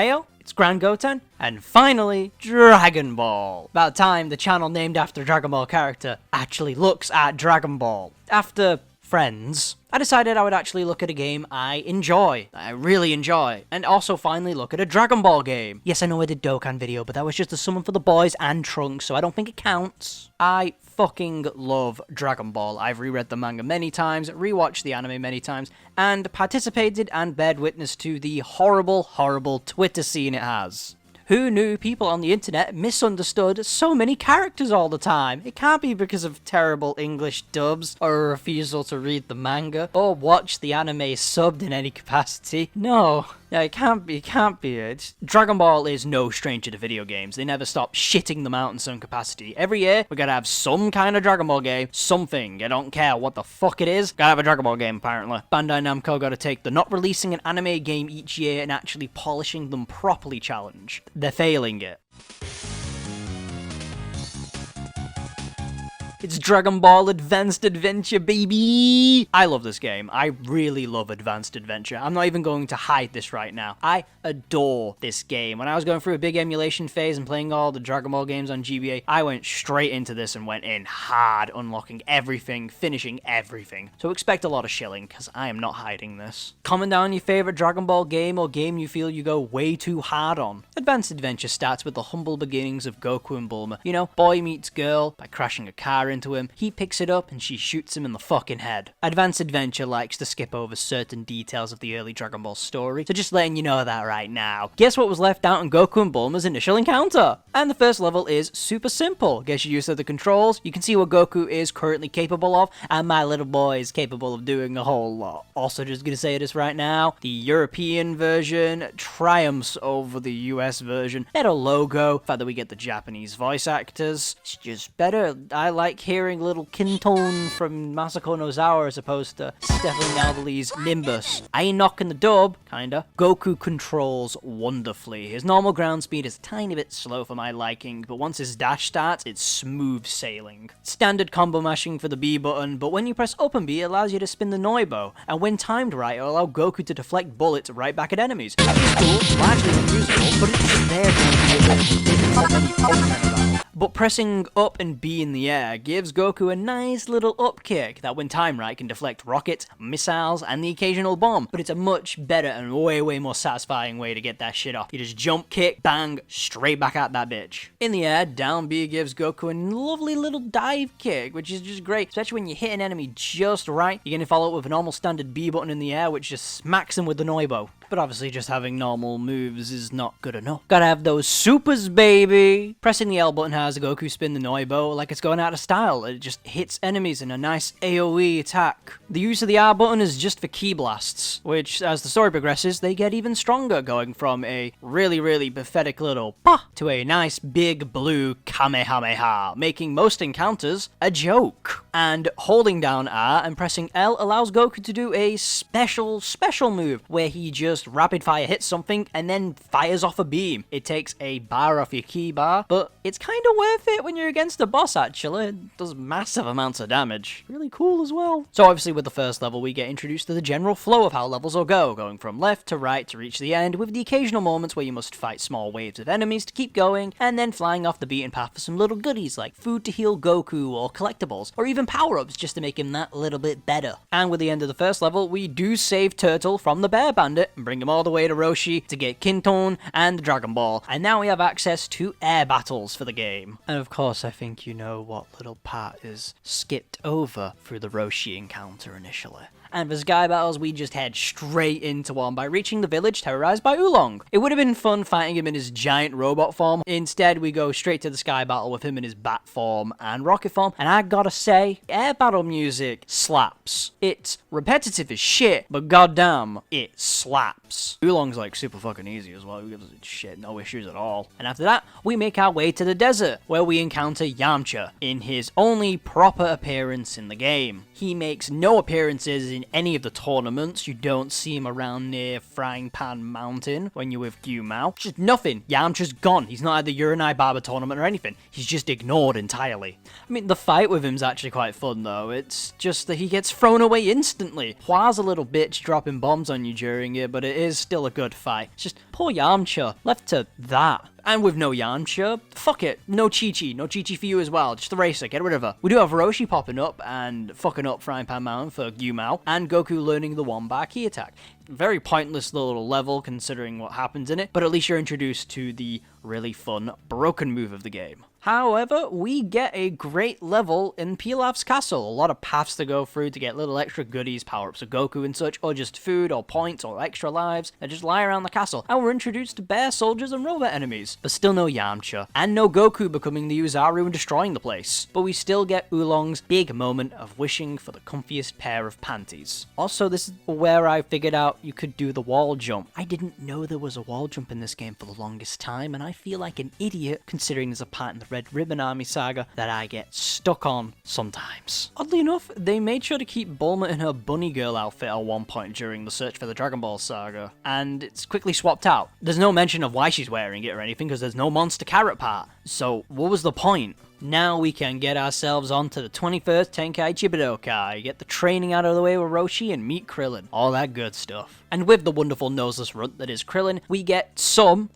Heyo, it's GrandGoten, and finally, Dragon Ball. About time the channel named after a Dragon Ball character actually looks at Dragon Ball. After Friends, I decided I would actually look at a game I really enjoy, and also finally look at a Dragon Ball game. Yes, I know I did Dokkan video, but that was just a summon for the boys and Trunks, so I don't think it counts. I fucking love Dragon Ball. I've reread the manga many times, rewatched the anime many times, and participated and bared witness to the horrible, horrible Twitter scene it has. Who knew people on the internet misunderstood so many characters all the time? It can't be because of terrible English dubs, or a refusal to read the manga, or watch the anime subbed in any capacity. No, it can't be it. Dragon Ball is no stranger to video games. They never stop shitting them out in some capacity. Every year, we gotta have some kind of Dragon Ball game, something. I don't care what the fuck it is, gotta have a Dragon Ball game apparently. Bandai Namco gotta take the not releasing an anime game each year and actually polishing them properly challenge. They're failing it. It's Dragon Ball Advanced Adventure, baby! I love this game. I really love Advanced Adventure. I'm not even going to hide this right now. I adore this game. When I was going through a big emulation phase and playing all the Dragon Ball games on GBA, I went straight into this and went in hard, unlocking everything, finishing everything. So expect a lot of shilling, because I am not hiding this. Comment down your favorite Dragon Ball game or game you feel you go way too hard on. Advanced Adventure starts with the humble beginnings of Goku and Bulma. You know, boy meets girl by crashing a car into him, he picks it up and she shoots him in the fucking head. Advanced Adventure likes to skip over certain details of the early Dragon Ball story, so just letting you know that right now. Guess what was left out in Goku and Bulma's initial encounter? And the first level is super simple. Guess your use of the controls, you can see what Goku is currently capable of, and my little boy is capable of doing a whole lot. Also just gonna say this right now, the European version triumphs over the US version. Better logo, the fact that we get the Japanese voice actors, it's just better. I like hearing little Kintone from Masako Nozawa as opposed to Stefan Alvarez's Nimbus. I ain't knocking the dub, kinda. Goku controls wonderfully. His normal ground speed is a tiny bit slow for my liking, but once his dash starts, it's smooth sailing. Standard combo mashing for the B button, but when you press up and B, it allows you to spin the Noibo, and when timed right, it'll allow Goku to deflect bullets right back at enemies. That is cool, largely unusable, but it's just there to But pressing up and B in the air gives Goku a nice little up kick that when timed right can deflect rockets, missiles, and the occasional bomb, but it's a much better and way more satisfying way to get that shit off. You just jump kick, bang, straight back at that bitch. In the air, down B gives Goku a lovely little dive kick, which is just great, especially when you hit an enemy just right. You're gonna follow it with a normal standard B button in the air, which just smacks him with the Noibo. But obviously just having normal moves is not good enough. Gotta have those supers, baby! Pressing the L button has Goku spin the Noibo like it's going out of style. It just hits enemies in a nice AoE attack. The use of the R button is just for key blasts, which as the story progresses, they get even stronger, going from a really pathetic little pa to a nice big blue Kamehameha, making most encounters a joke. And holding down R and pressing L allows Goku to do a special move where he just rapid fire hits something and then fires off a beam. It takes a bar off your key bar, but it's kind of worth it when you're against a boss actually. It does massive amounts of damage. Really cool as well. So obviously with the first level we get introduced to the general flow of how levels will go, going from left to right to reach the end, with the occasional moments where you must fight small waves of enemies to keep going, and then flying off the beaten path for some little goodies like food to heal Goku or collectibles, or even power-ups just to make him that little bit better. And with the end of the first level, we do save Turtle from the Bear Bandit and bring him all the way to Roshi to get Kintone and the Dragon Ball, and now we have access to air battles for the game. And of course I think you know what little part is skipped over through the Roshi encounter initially. And for Sky Battles, we just head straight into one by reaching the village terrorized by Oolong. It would have been fun fighting him in his giant robot form. Instead, we go straight to the Sky Battle with him in his bat form and rocket form. And I gotta say, air battle music slaps. It's repetitive as shit, but goddamn, it slaps. Oolong's like super fucking easy as well. He gives it shit, no issues at all. And after that, we make our way to the desert, where we encounter Yamcha in his only proper appearance in the game. He makes no appearances in any of the tournaments. You don't see him around near Frying Pan Mountain when you're with Gyumao. Just nothing. Yamcha's gone. He's not at the Uranai Barber tournament or anything. He's just ignored entirely. I mean, the fight with him's actually quite fun though. It's just that he gets thrown away instantly. Hua's a little bitch dropping bombs on you during it, but but it is still a good fight. It's just poor Yamcha, left to that. And with no Yamcha, fuck it. No Chi-Chi. No Chi-Chi for you as well. Just the racer. Get rid of her. We do have Roshi popping up and fucking up Frying Pan Mountain for Gyumao. And Goku learning the one-bar key attack. Very pointless little level considering what happens in it. But at least you're introduced to the really fun broken move of the game. However, we get a great level in Pilaf's castle. A lot of paths to go through to get little extra goodies, power-ups of Goku and such, or just food or points or extra lives that just lie around the castle. And we're introduced to bear soldiers and robot enemies. But still no Yamcha. And no Goku becoming the Uzaru and destroying the place. But we still get Oolong's big moment of wishing for the comfiest pair of panties. Also, this is where I figured out you could do the wall jump. I didn't know there was a wall jump in this game for the longest time, and I feel like an idiot considering there's a part in the Red Ribbon Army saga that I get stuck on sometimes. Oddly enough, they made sure to keep Bulma in her bunny girl outfit at one point during the search for the Dragon Ball saga, and it's quickly swapped out. There's no mention of why she's wearing it or anything because there's no monster carrot part. So what was the point? Now we can get ourselves onto the 21st Tenkaichi Budokai, get the training out of the way with Roshi and meet Krillin. All that good stuff. And with the wonderful noseless runt that is Krillin, we get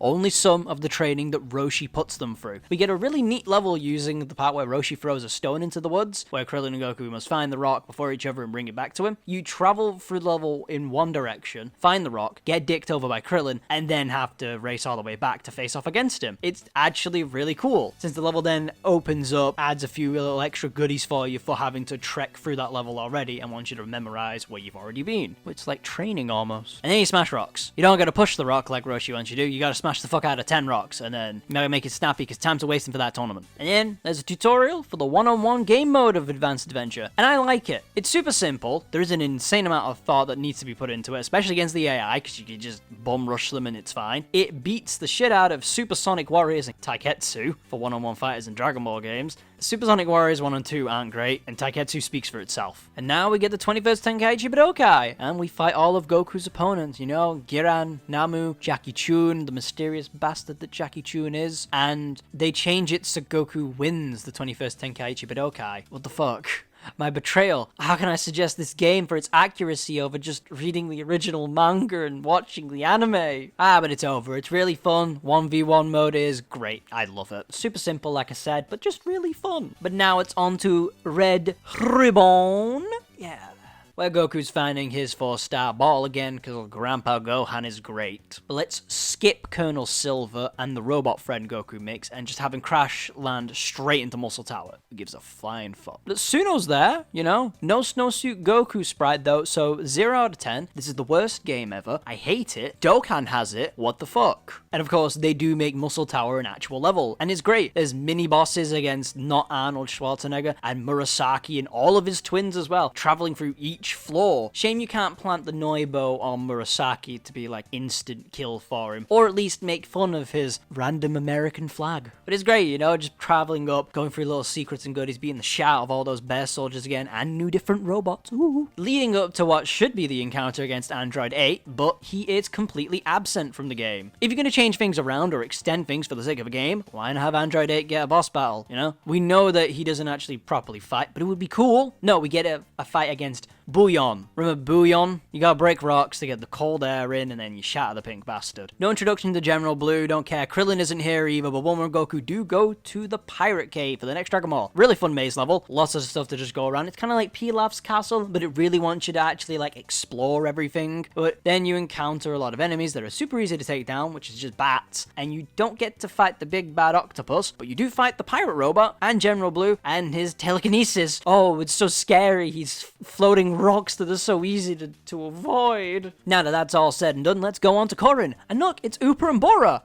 only some of the training that Roshi puts them through. We get a really neat level using the part where Roshi throws a stone into the woods, where Krillin and Goku must find the rock before each other and bring it back to him. You travel through the level in one direction, find the rock, get dicked over by Krillin, and then have to race all the way back to face off against him. It's actually really cool, since the level then opens up, adds a few little extra goodies for you for having to trek through that level already and wants you to memorize where you've already been. It's like training almost. And then you smash rocks. You don't gotta push the rock like Roshi wants you to do, you gotta smash the fuck out of 10 rocks and then you gotta make it snappy because time's a wasting for that tournament. And then there's a tutorial for the one-on-one game mode of Advanced Adventure, and I like it. It's super simple. There is an insane amount of thought that needs to be put into it, especially against the AI because you can just bum rush them and it's fine. It beats the shit out of Supersonic Warriors and Taiketsu for one-on-one fighters in Dragon Ball games. Supersonic Warriors 1 and 2 aren't great, and Taiketsu speaks for itself. And now we get the 21st Tenkaichi Budokai, and we fight all of Goku's opponents, you know, Giran, Namu, Jackie Chun, the mysterious bastard that Jackie Chun is, and they change it so Goku wins the 21st Tenkaichi Budokai. What the fuck? My betrayal. How can I suggest this game for its accuracy over just reading the original manga and watching the anime? But it's over. It's really fun. 1v1 mode is great. I love it. Super simple, like I said, but just really fun. But now it's on to Red Ribbon. Yeah. Where Goku's finding his 4-star ball again because Grandpa Gohan is great. But let's skip Colonel Silver and the robot friend Goku makes and just have him crash land straight into Muscle Tower. It gives a flying fuck. But Suno's there, you know? No Snowsuit Goku sprite though, so 0 out of 10. This is the worst game ever. I hate it. Dokkan has it. What the fuck? And of course, they do make Muscle Tower an actual level, and it's great. There's mini bosses against not Arnold Schwarzenegger and Murasaki and all of his twins as well, traveling through each floor. Shame you can't plant the Noibo on Murasaki to be like instant kill for him, or at least make fun of his random American flag. But it's great, you know, just traveling up, going through little secrets and goodies, being the shout of all those bear soldiers again, and new different robots. Ooh. Leading up to what should be the encounter against Android 8, but he is completely absent from the game. If you're going to change things around or extend things for the sake of a game, why not have Android 8 get a boss battle, you know? We know that he doesn't actually properly fight, but it would be cool. No, we get a fight against Bouillon. Remember Bouillon? You gotta break rocks to get the cold air in and then you shatter the pink bastard. No introduction to General Blue, don't care. Krillin isn't here either, but Bulma and Goku do go to the Pirate Cave for the next Dragon Ball. Really fun maze level. Lots of stuff to just go around. It's kind of like Pilaf's castle, but it really wants you to actually like explore everything. But then you encounter a lot of enemies that are super easy to take down, which is just bats. And you don't get to fight the big bad octopus, but you do fight the pirate robot and General Blue and his telekinesis. Oh, it's so scary. He's floating rocks that are so easy to avoid. Now that that's all said and done, let's go on to Korin. And look, it's Upa and Bora.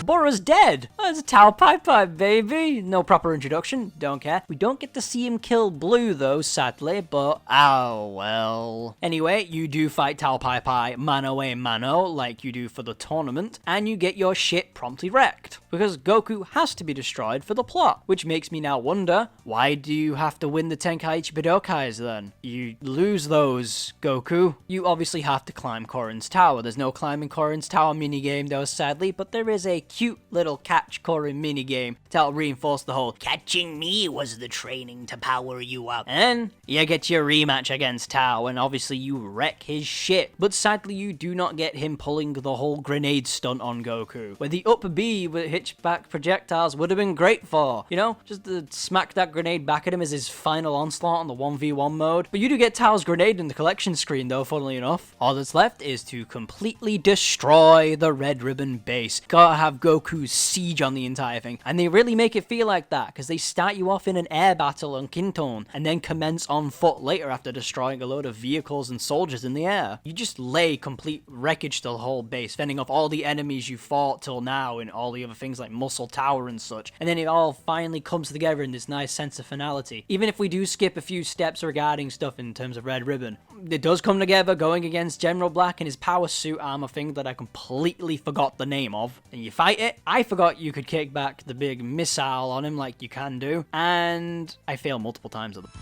Bora's dead. Oh, it's a Tao Pai Pai, baby. No proper introduction. Don't care. We don't get to see him kill Blue, though, sadly, but oh well. Anyway, you do fight Tao Pai Pai mano a mano, like you do for the tournament, and you get your shit promptly wrecked, because Goku has to be destroyed for the plot, which makes me now wonder, why do you have to win the Tenkaichi Budokais then? You lose those, Goku. You obviously have to climb Korin's tower. There's no climbing Korin's tower minigame, though, sadly, but there is a cute little catch Korin minigame to help reinforce the whole catching me was the training to power you up. And you get your rematch against Tao, and obviously you wreck his shit. But sadly, you do not get him pulling the whole grenade stunt on Goku, where the up B with hitchback projectiles would have been great for. You know, just to smack that grenade back at him as his final onslaught on the 1v1 mode. But you do get Tao's grenade in the collection screen though, funnily enough. All that's left is to completely destroy the Red Ribbon base. Gotta have Goku's siege on the entire thing. And they really make it feel like that, because they start you off in an air battle on Kinton, and then commence on foot later after destroying a load of vehicles and soldiers in the air. You just lay complete wreckage to the whole base, fending off all the enemies you fought till now and all the other things like Muscle Tower and such. And then it all finally comes together in this nice sense of finality. Even if we do skip a few steps regarding stuff in terms of Red Ribbon, it does come together going against General Black and his power suit armor thing that I completely forgot the name of. And you fight it. I forgot you could kick back the big missile on him like you can do. And I fail multiple times of them.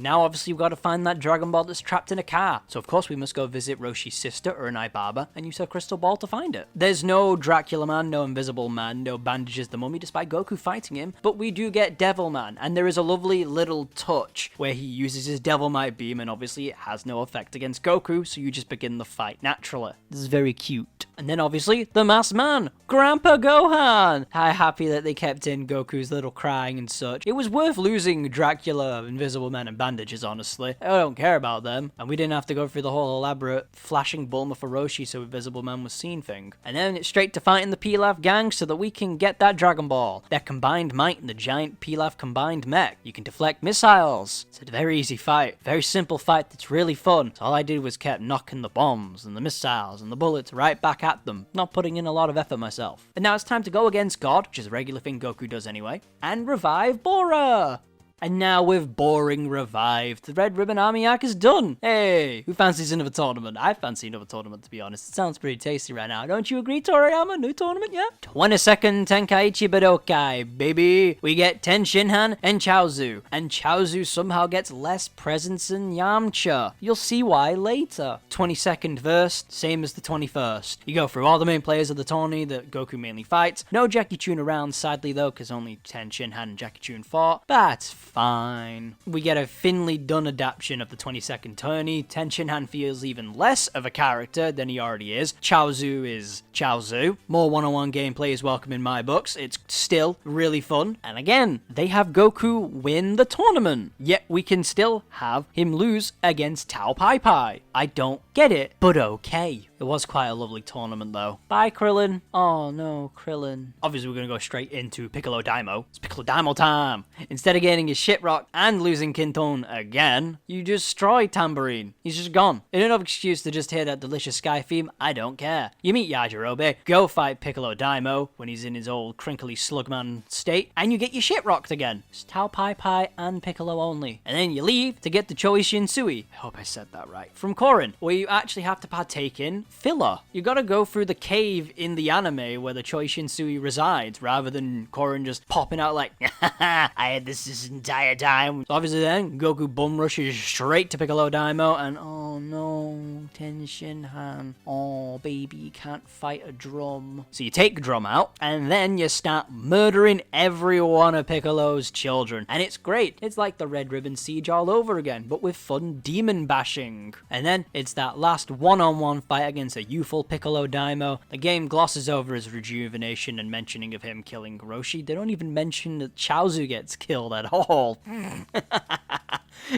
Now, obviously, we've got to find that Dragon Ball that's trapped in a car. So, of course, we must go visit Roshi's sister, Urnai Baba, and use her crystal ball to find it. There's no Dracula Man, no Invisible Man, no Bandages the Mummy, despite Goku fighting him. But we do get Devil Man, and there is a lovely little touch where he uses his Devil Might Beam, and obviously it has no effect against Goku, so you just begin the fight naturally. This is very cute. And then, obviously, the Masked Man, Grandpa Gohan! How happy that they kept in Goku's little crying and such. It was worth losing Dracula, Invisible Man, and Bandages, honestly. I don't care about them. And we didn't have to go through the whole elaborate flashing Bulma for Roshi so Invisible Man was seen thing. And then it's straight to fighting the Pilaf gang so that we can get that Dragon Ball. Their combined might in the giant Pilaf combined mech. You can deflect missiles. It's a very easy fight. Very simple fight that's really fun. So all I did was kept knocking the bombs and the missiles and the bullets right back at them. Not putting in a lot of effort myself. And now it's time to go against God, which is a regular thing Goku does anyway, and revive Bora! And now with Boring revived, the Red Ribbon Army arc is done. Hey, who fancies another tournament? I fancy another tournament, to be honest. It sounds pretty tasty right now. Don't you agree, Toriyama? New tournament, yeah? 22nd Tenkaichi Budokai, baby. We get Ten Shinhan and Chaozu. And Chaozu somehow gets less presence than Yamcha. You'll see why later. 22nd verse, same as the 21st. You go through all the main players of the tourney that Goku mainly fights. No Jackie Chun around, sadly though, because only Ten Shinhan and Jackie Chun fought. That's fine. We get a thinly done adaptation of the 22nd tourney. Ten Shinhan feels even less of a character than he already is. Chaozu is Chaozu. More one-on-one gameplay is welcome in my books. It's still really fun. And again, they have Goku win the tournament. Yet we can still have him lose against Tao Pai Pai. I don't get it, but okay. It was quite a lovely tournament though. Bye, Krillin. Oh no, Krillin. Obviously, we're gonna go straight into Piccolo Daimo. It's Piccolo Daimo time. Instead of getting his shit rocked and losing Kinton again, you destroy Tambourine. He's just gone. In enough excuse to just hear that delicious Sky theme, I don't care. You meet Yajirobe, go fight Piccolo Daimo when he's in his old crinkly slugman state, and you get your shit rocked again. It's Tao Pai Pai and Piccolo only. And then you leave to get the Choi Shinsui. I hope I said that right. From Korin, where you actually have to partake in filler. You gotta go through the cave in the anime where the Choi Shinsui resides, rather than Korin just popping out like, I had this entire time. So obviously then, Goku bum rushes straight to Piccolo Daimo, and oh no, Ten Shinhan, oh baby, you can't fight a drum. So you take the drum out, and then you start murdering every one of Piccolo's children. And it's great. It's like the Red Ribbon Siege all over again, but with fun demon bashing. And then it's that last one-on-one fight against a youthful Piccolo Daimo. The game glosses over his rejuvenation and mentioning of him killing Roshi. They don't even mention that Chaozu gets killed at all.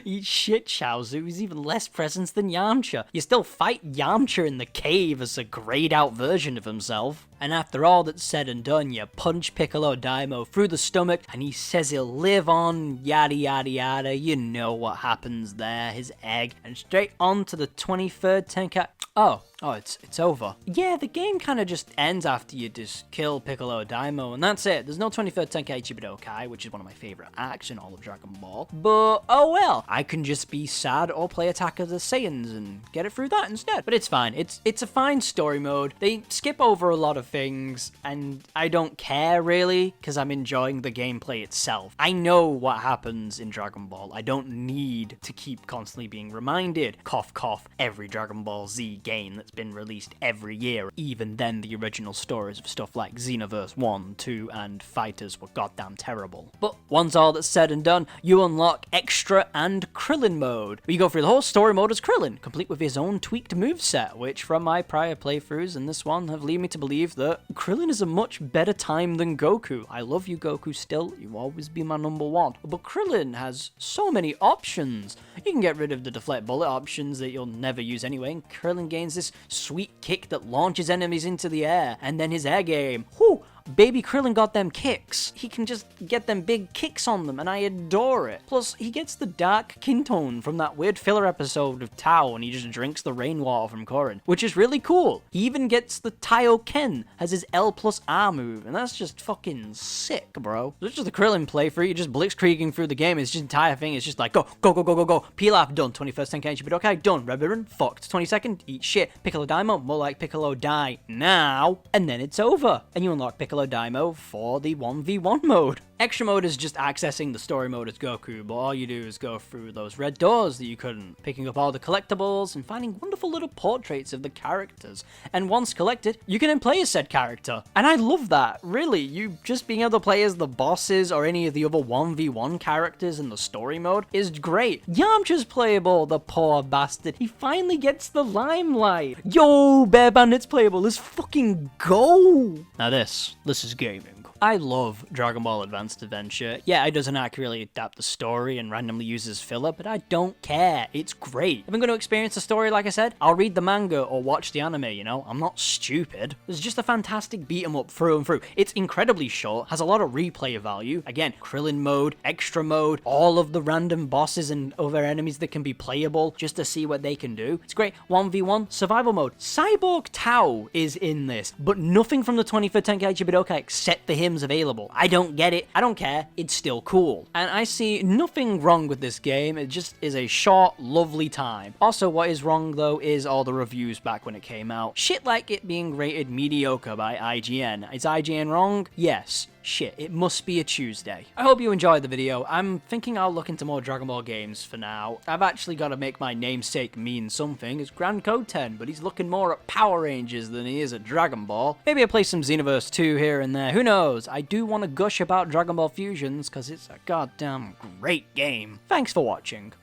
Eat shit, Chaozu. He's even less presence than Yamcha. You still fight Yamcha in the cave as a grayed out version of himself. And after all that's said and done, you punch Piccolo Daimo through the stomach, and he says he'll live on, yada yada yada. You know what happens there, his egg. And straight on to the 23rd Tenkai... Oh, Oh, it's over. Yeah, the game kind of just ends after you just kill Piccolo Daimo, and that's it. There's no 23rd Tenkaichi Budokai, which is one of my favorite acts in all of Dragon Ball. But, oh well. I can just be sad or play Attack of the Saiyans and get it through that instead. But it's fine. It's a fine story mode. They skip over a lot of things, and I don't care, really, because I'm enjoying the gameplay itself. I know what happens in Dragon Ball. I don't need to keep constantly being reminded. Cough, cough, every Dragon Ball Z game that's been released every year. Even then, the original stories of stuff like Xenoverse 1, 2, and Fighters were goddamn terrible. But once all that's said and done, you unlock Extra and Krillin mode, where you go through the whole story mode as Krillin, complete with his own tweaked moveset, which from my prior playthroughs and this one have led me to believe that Krillin is a much better time than Goku. I love you, Goku, still. You'll always be my number one. But Krillin has so many options. You can get rid of the deflect bullet options that you'll never use anyway, and Krillin gains this sweet kick that launches enemies into the air, and then his air game. Whew! Baby Krillin got them kicks. He can just get them big kicks on them, and I adore it. Plus, he gets the dark Kintone from that weird filler episode of Tao, and he just drinks the rainwater from Korin, which is really cool. He even gets the Taio Ken as his L plus R move, and that's just fucking sick, bro. So it's just the Krillin playthrough. You're just blitzkrieging through the game. It's just entire thing. It's just like, go, go, go, go, go, go. Pilaf, done. 21st Tenkaichi Budokai, done. Red Ribbon, fucked. 22nd, eat shit. Piccolo Daimo, more like Piccolo die now. And then it's over. And you unlock Piccolo Daimo for the 1v1 mode. Extra mode is just accessing the story mode as Goku, but all you do is go through those red doors that you couldn't, picking up all the collectibles and finding wonderful little portraits of the characters. And once collected, you can then play as said character. And I love that, really. You just being able to play as the bosses or any of the other 1v1 characters in the story mode is great. Yamcha's playable, the poor bastard. He finally gets the limelight. Yo, Bear Bandit's playable. Let's fucking go. Now this is gaming. I love Dragon Ball Advanced Adventure. Yeah, it doesn't accurately adapt the story and randomly uses filler, but I don't care. It's great. If I'm going to experience the story, like I said, I'll read the manga or watch the anime, you know? I'm not stupid. It's just a fantastic beat 'em up through and through. It's incredibly short, has a lot of replay value. Again, Krillin mode, extra mode, all of the random bosses and other enemies that can be playable just to see what they can do. It's great. 1v1 survival mode. Cyborg Tao is in this, but nothing from the 23rd Tenkaichi Budokai except the hymns available. I don't get it. I don't care. It's still cool. And I see nothing wrong with this game. It just is a short, lovely time. Also, what is wrong though is all the reviews back when it came out. Shit like it being rated mediocre by IGN. Is IGN wrong? Yes. Shit, it must be a Tuesday. I hope you enjoyed the video. I'm thinking I'll look into more Dragon Ball games for now. I've actually got to make my namesake mean something. It's GrandGoten, but he's looking more at Power Rangers than he is at Dragon Ball. Maybe I'll play some Xenoverse 2 here and there. Who knows? I do want to gush about Dragon Ball Fusions because it's a goddamn great game. Thanks for watching.